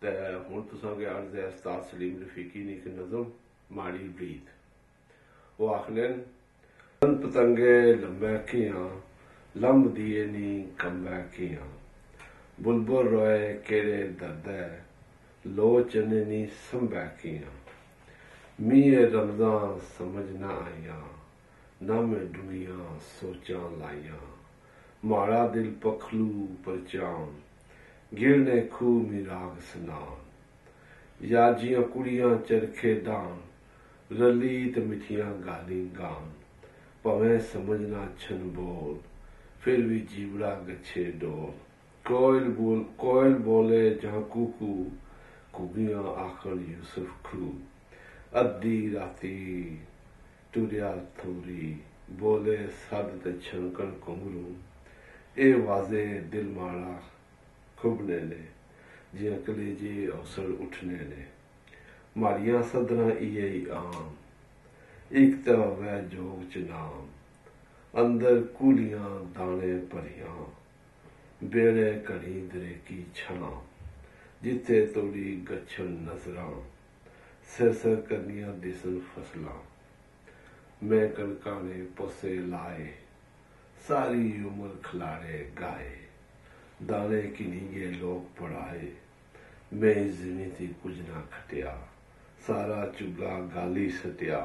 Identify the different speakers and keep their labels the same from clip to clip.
Speaker 1: ते हुण तुसांखे अर्ज़ है उस्ताद सलीम रफीकी दी इक नज़म माड़ी ब्रीद। वो आखने पतंगे लंबे कियां लंब दिए नी कंबे कियां बुलबुल रोए केड़े दर्दे लोचने नी संभै कियां मीए रमज़ान समझ ना आईयां ना मैं दुनिया सोचां लाइयां माड़ा दिल पखलू परचान गिरने खूह मिराग स्नान या जियां कुड़ियां चरखे दान रली ते मिठियां गाली गान पवें समझना छन बोल फिर भी जीवड़ा गच्छे डोल कोयल बोले जहां कुकू कुगियां आखन यूसुफ खू अद्धी राती टुरिया थोरी बोले सद ते छनकन कुमरू ए वाजे दिल माड़ा खुबने ने जियां कलेजे अवसर उठने ने माड़ियां सदना इये आम एक तरह वह जोग च नाम अंदर कूलियां दाने भरियां बेड़े घड़ी दरेकी छां जिथे तोड़ी गच्छन नजरां सिर करनियां दिसन फसलां मैं कनकां ने पोसे लाए सारी उम्र खिलाड़े गाए दाने किन्हीं लोग पढ़ाए मैं जिमी थी कुछ ना खटिया सारा चुगा गाली सटिया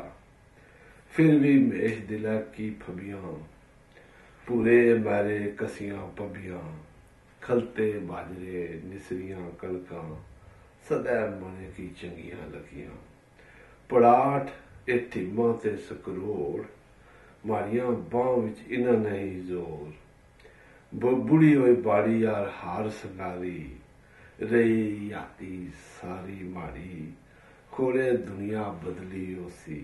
Speaker 1: फिर भी मेष दिला की फबियां पूरे मारे कसियां पबियां खलते बाजरे निसरियां कनकां सदै मने की चंगियां लगियां पड़ाठ ए टिम्मा ते सकरोड़ मारियां बांह विच इन्हां नहीं जोर बुढ़ी हुई बाड़ी यार हार संगारी रही याती सारी माड़ी खोड़े दुनिया बदली ओसी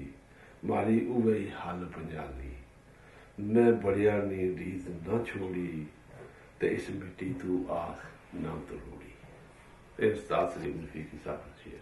Speaker 1: मारी उवे हाल पंजाली मैं बड़िया नी रीत न छोड़ी ते इस मिट्टी तू आस न तरोड़ी। उस्ताद सलीम रफीकी साहब शेर।